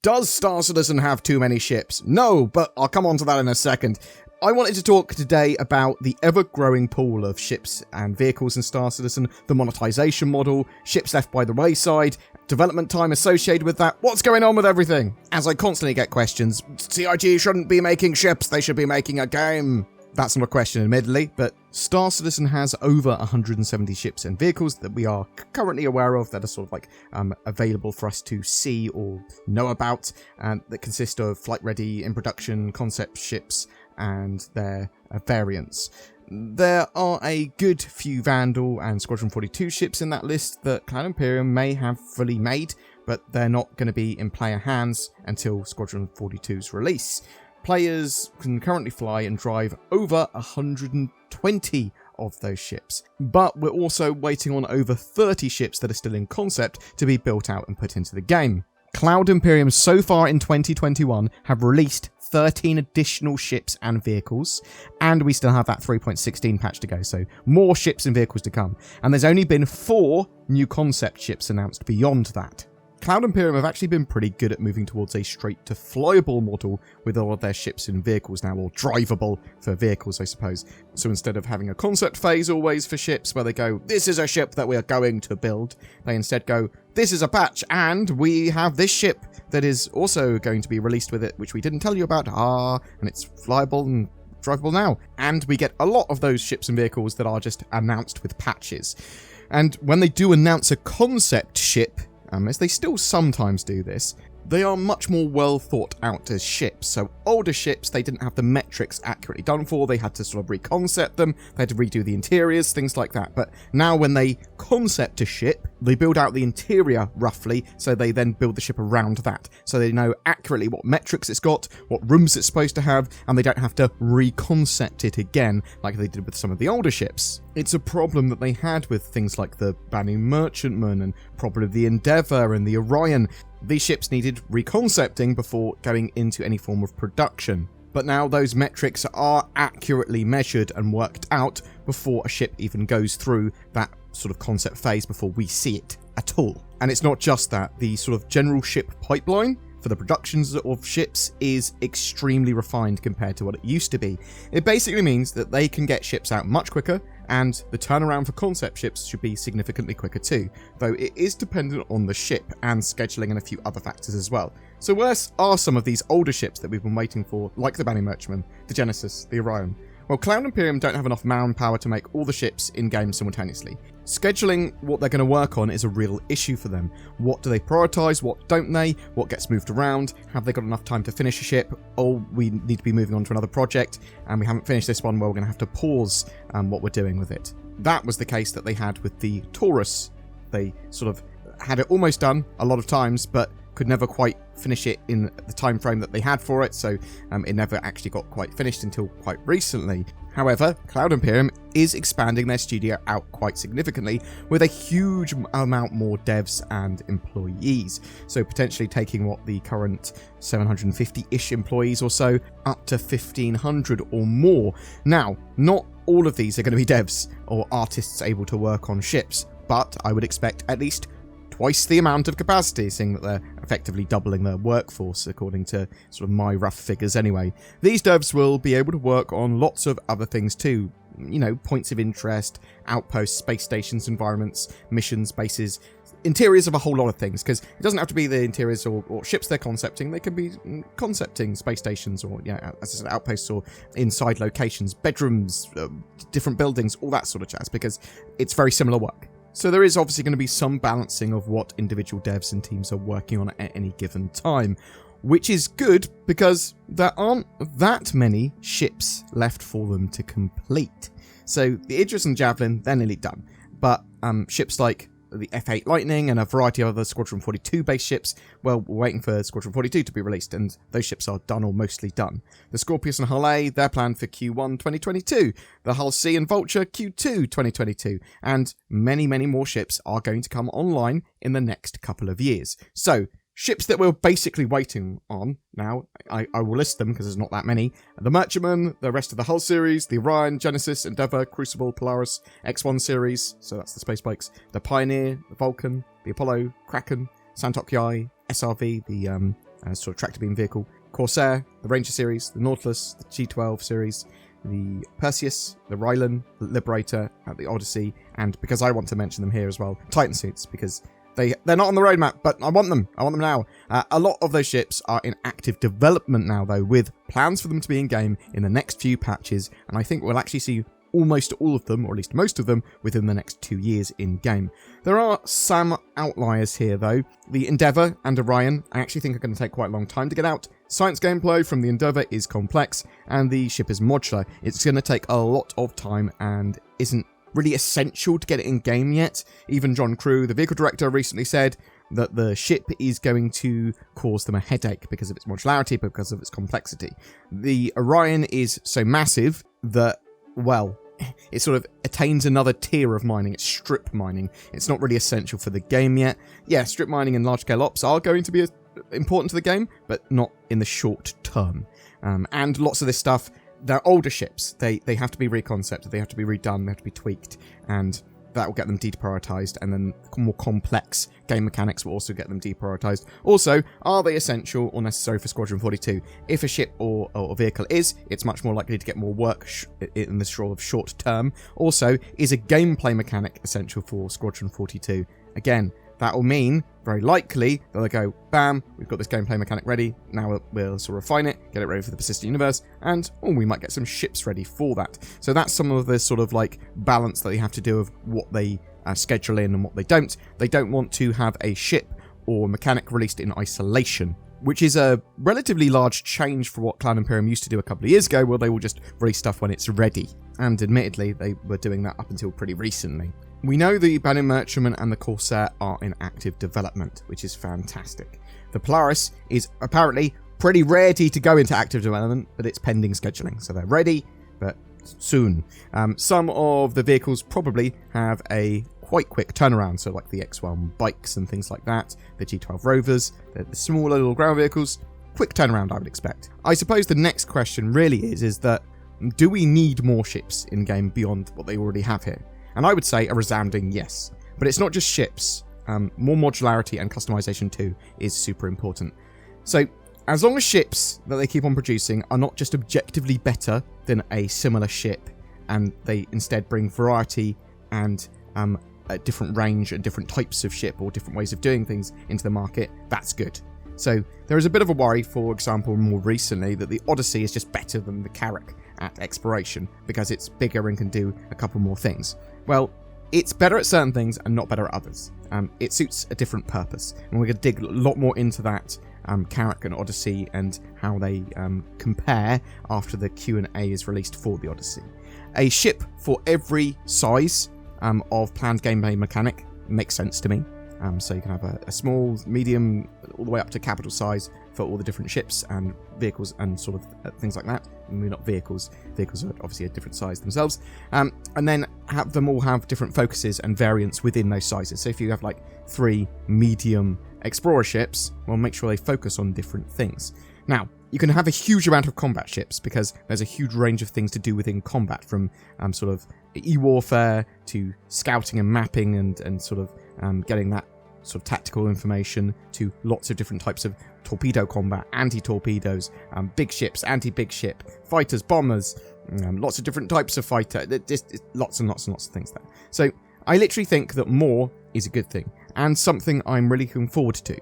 Does Star Citizen have too many ships? No, but I'll come on to that in a second. I wanted to talk today about the ever-growing pool of ships and vehicles in Star Citizen, the monetization model, ships left by the wayside, development time associated with that, what's going on with everything? As I constantly get questions, CIG shouldn't be making ships, they should be making a game. That's not a question, admittedly, but Star Citizen has over 170 ships and vehicles that we are currently aware of that are sort of like available for us to see or know about, and that consist of flight-ready, in-production concept ships and their variants. There are a good few Vandal and Squadron 42 ships in that list that Cloud Imperium may have fully made, but they're not going to be in player hands until Squadron 42's release. Players can currently fly and drive over 120 of those ships, but we're also waiting on over 30 ships that are still in concept to be built out and put into the game. Cloud Imperium so far in 2021 have released 13 additional ships and vehicles, and we still have that 3.16 patch to go, so more ships and vehicles to come. And there's only been 4 new concept ships announced beyond that. Cloud Imperium have actually been pretty good at moving towards a straight-to-flyable model with all of their ships and vehicles now, or drivable for vehicles, I suppose. So instead of having a concept phase always for ships where they go, this is a ship that we are going to build, they instead go, this is a patch, and we have this ship that is also going to be released with it, which we didn't tell you about, and it's flyable and drivable now. And we get a lot of those ships and vehicles that are just announced with patches. And when they do announce a concept ship, as they still sometimes do this, they are much more well thought out as ships. So older ships, they didn't have the metrics accurately done for, they had to sort of reconcept them, they had to redo the interiors, things like that. But now when they concept a ship, they build out the interior roughly, so they then build the ship around that. So they know accurately what metrics it's got, what rooms it's supposed to have, and they don't have to reconcept it again like they did with some of the older ships. It's a problem that they had with things like the Banu Merchantman and probably the Endeavour and the Orion. These ships needed reconcepting before going into any form of production. But now those metrics are accurately measured and worked out before a ship even goes through that sort of concept phase, before we see it at all. And it's not just that, the sort of general ship pipeline for the productions of ships is extremely refined compared to what it used to be. It basically means that they can get ships out much quicker, and the turnaround for concept ships should be significantly quicker too, though it is dependent on the ship and scheduling and a few other factors as well. So where are some of these older ships that we've been waiting for, like the Banu Merchantman, the Genesis, the Orion? Well, Cloud Imperium don't have enough manpower to make all the ships in-game simultaneously. Scheduling what they're going to work on is a real issue for them. What do they prioritise? What don't they? What gets moved around? Have they got enough time to finish a ship? Or we need to be moving on to another project and we haven't finished this one, well, we're going to have to pause what we're doing with it. That was the case that they had with the Taurus. They sort of had it almost done a lot of times, but could never quite finish it in the time frame that they had for it, so it never actually got quite finished until quite recently. However, Cloud Imperium is expanding their studio out quite significantly with a huge amount more devs and employees. So potentially taking what the current 750-ish employees or so up to 1,500 or more. Now, not all of these are going to be devs or artists able to work on ships, but I would expect at least twice the amount of capacity, seeing that they're effectively doubling their workforce, according to sort of my rough figures anyway. These devs will be able to work on lots of other things too. You know, points of interest, outposts, space stations, environments, missions, bases, interiors of a whole lot of things, because it doesn't have to be the interiors or ships they're concepting. They can be concepting space stations or, as I said, outposts or inside locations, bedrooms, different buildings, all that sort of jazz, because it's very similar work. So there is obviously going to be some balancing of what individual devs and teams are working on at any given time, which is good because there aren't that many ships left for them to complete. So the Idris and Javelin, they're nearly done, but ships like the F8 Lightning and a variety of other Squadron 42 base ships, well, we're waiting for Squadron 42 to be released, and those ships are done or mostly done. The Scorpius and Hull A, they're planned for Q1 2022. The Hull C and Vulture, Q2 2022. And many, many more ships are going to come online in the next couple of years. So, ships that we're basically waiting on now, I will list them because there's not that many. The Merchantman, the rest of the Hull series, the Orion, Genesis, Endeavour, Crucible, Polaris, X1 series, so that's the space bikes, the Pioneer, the Vulcan, the Apollo, Kraken, Santok Yai, SRV, the sort of tractor beam vehicle. Corsair, the Ranger series, the Nautilus, the G12 series, the Perseus, the Rylan, the Liberator, the Odyssey, and because I want to mention them here as well, Titan suits, because they're not on the roadmap, but I want them. I want them now. A lot of those ships are in active development now, though, with plans for them to be in-game in the next few patches, and I think we'll actually see almost all of them, or at least most of them, within the next 2 years in-game. There are some outliers here, though. The Endeavour and Orion, I actually think are going to take quite a long time to get out. Science gameplay from the Endeavour is complex, and the ship is modular. It's going to take a lot of time and isn't really essential to get it in-game yet. Even John Crew, the vehicle director, recently said that the ship is going to cause them a headache because of its modularity, because of its complexity. The Orion is so massive that, well, it sort of attains another tier of mining. It's strip mining. It's not really essential for the game yet. Yeah, strip mining and large-scale ops are going to be important to the game, but not in the short term. And lots of this stuff, they're older ships. They have to be reconcepted, they have to be redone, they have to be tweaked, and that will get them deprioritized, and then more complex game mechanics will also get them deprioritized. Also, are they essential or necessary for Squadron 42? If a ship or a vehicle is, it's much more likely to get more work in the sort of short term. Also, is a gameplay mechanic essential for Squadron 42? Again, that will mean, very likely, that they'll go, bam, we've got this gameplay mechanic ready, now we'll sort of refine it, get it ready for the persistent universe, and we might get some ships ready for that. So that's some of the sort of like balance that they have to do of what they schedule in and what they don't. They don't want to have a ship or mechanic released in isolation, which is a relatively large change for what Cloud Imperium used to do a couple of years ago, where they will just release stuff when it's ready. And admittedly, they were doing that up until pretty recently. We know the Banner Merchantman and the Corsair are in active development, which is fantastic. The Polaris is apparently pretty ready to go into active development, but it's pending scheduling, so they're ready, but soon. Some of the vehicles probably have a quite quick turnaround, so like the X1 bikes and things like that, the G12 Rovers, the smaller little ground vehicles, quick turnaround I would expect. I suppose the next question really is that, do we need more ships in-game beyond what they already have here? And I would say a resounding yes. But it's not just ships. More modularity and customization too is super important. So as long as ships that they keep on producing are not just objectively better than a similar ship, and they instead bring variety and a different range and different types of ship or different ways of doing things into the market, that's good. So there is a bit of a worry, for example, more recently, that the Odyssey is just better than the Carrack at exploration because it's bigger and can do a couple more things. Well, it's better at certain things and not better at others. It suits a different purpose, and we're going to dig a lot more into that, Carrack and Odyssey, and how they compare after the Q&A is released for the Odyssey. A ship for every size of planned gameplay mechanic makes sense to me. So you can have a small, medium, all the way up to capital size for all the different ships and vehicles and sort of things like that. Maybe not vehicles. Vehicles are obviously a different size themselves. And then have them all have different focuses and variants within those sizes. So if you have like 3 medium explorer ships, well, make sure they focus on different things. Now, you can have a huge amount of combat ships because there's a huge range of things to do within combat, from sort of e-warfare to scouting and mapping and sort of getting that sort of tactical information, to lots of different types of torpedo combat, anti-torpedoes, big ships, anti-big ship, fighters, bombers, lots of different types of fighter, just lots and lots and lots of things there. So I literally think that more is a good thing, and something I'm really looking forward to.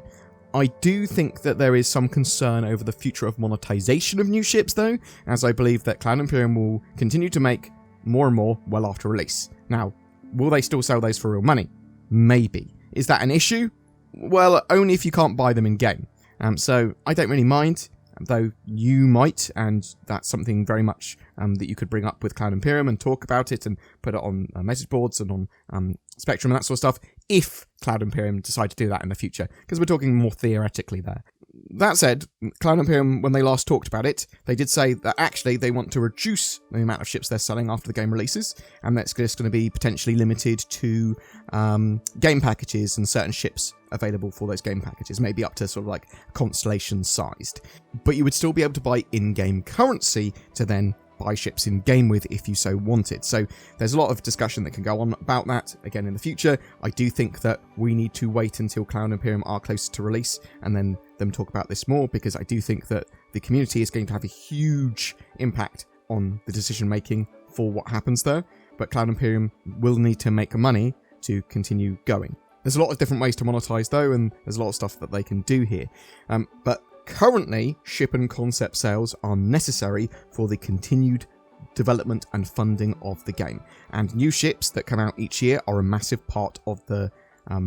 I do think that there is some concern over the future of monetization of new ships, though, as I believe that Cloud Imperium will continue to make more and more well after release. Now, will they still sell those for real money? Maybe. Is that an issue? Well, only if you can't buy them in-game. So I don't really mind, though you might, and that's something very much that you could bring up with Cloud Imperium and talk about it and put it on message boards and on Spectrum and that sort of stuff, if Cloud Imperium decide to do that in the future, because we're talking more theoretically there. That said, Cloud Imperium, when they last talked about it, they did say that actually they want to reduce the amount of ships they're selling after the game releases, and that's just going to be potentially limited to game packages and certain ships available for those game packages, maybe up to sort of like Constellation sized. But you would still be able to buy in-game currency to then buy ships in game with if you so wanted. So there's a lot of discussion that can go on about that again in the future. I do think that we need to wait until Cloud Imperium are close to release and then them talk about this more, because I do think that the community is going to have a huge impact on the decision making for what happens there. But Cloud Imperium will need to make money to continue going. There's a lot of different ways to monetize though, and there's a lot of stuff that they can do here. But currently, ship and concept sales are necessary for the continued development and funding of the game. And new ships that come out each year are a massive part of the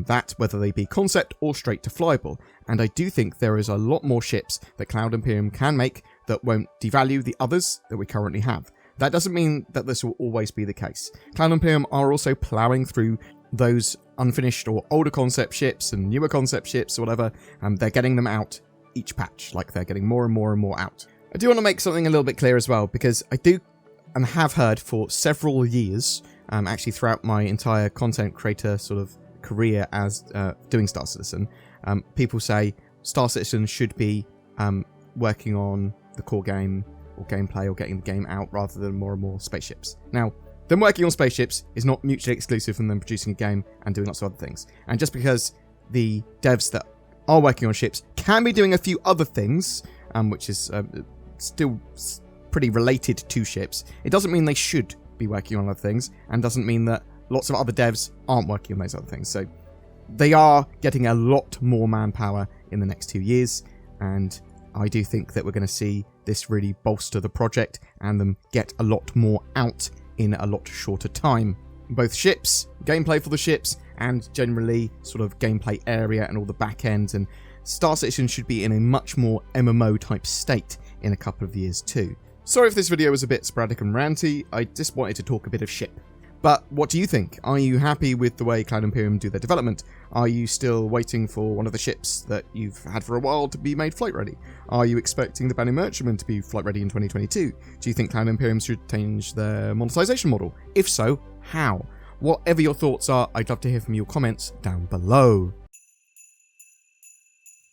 that, whether they be concept or straight to flyable. And I do think there is a lot more ships that Cloud Imperium can make that won't devalue the others that we currently have. That doesn't mean that this will always be the case. Cloud Imperium are also ploughing through those unfinished or older concept ships and newer concept ships or whatever, and they're getting them out each patch. Like, they're getting more and more and more out. I do want to make something a little bit clear as well, because I do and have heard for several years, actually throughout my entire content creator sort of career as doing Star Citizen, people say Star Citizen should be working on the core game or gameplay or getting the game out rather than more and more spaceships. Now, them working on spaceships is not mutually exclusive from them producing a game and doing lots of other things. And just because the devs that are working on ships can be doing a few other things, which is still pretty related to ships, it doesn't mean they should be working on other things, and doesn't mean that lots of other devs aren't working on those other things. So they are getting a lot more manpower in the next 2 years, and I do think that we're going to see this really bolster the project and them get a lot more out in a lot shorter time. Both ships, gameplay for the ships, and generally sort of gameplay area and all the back ends, and Star Citizen should be in a much more MMO type state in a couple of years too. Sorry if this video was a bit sporadic and ranty, I just wanted to talk a bit of ship. But what do you think? Are you happy with the way Cloud Imperium do their development? Are you still waiting for one of the ships that you've had for a while to be made flight ready? Are you expecting the Bounty Merchantman to be flight ready in 2022? Do you think Cloud Imperium should change their monetization model? If so, how? Whatever your thoughts are, I'd love to hear from your comments down below.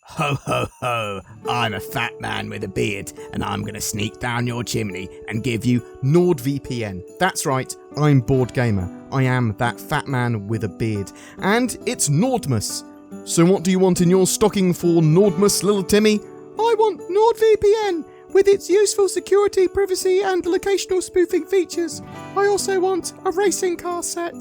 Ho ho ho, I'm a fat man with a beard, and I'm gonna sneak down your chimney and give you... NordVPN. That's right, I'm BoredGamer. I am that fat man with a beard. And it's Nordmas. So what do you want in your stocking for Nordmas, little Timmy? I want NordVPN, with its useful security, privacy, and locational spoofing features. I also want a racing car set.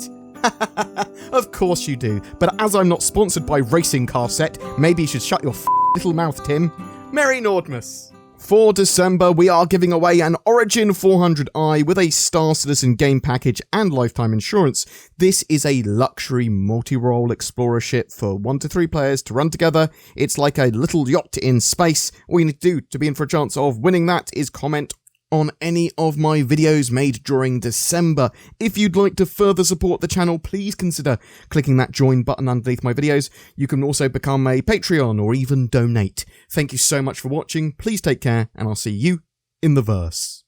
Of course you do, but as I'm not sponsored by Racing Car Set, maybe you should shut your little mouth, Tim. Merry Nordmas! For December, we are giving away an Origin 400i with a Star Citizen game package and lifetime insurance. This is a luxury multi-role explorer ship for 1 to 3 players to run together. It's like a little yacht in space. All you need to do to be in for a chance of winning that is comment on any of my videos made during December. If you'd like to further support the channel, please consider clicking that join button underneath my videos. You can also become a Patreon or even donate. Thank you so much for watching. Please take care, and I'll see you in the verse.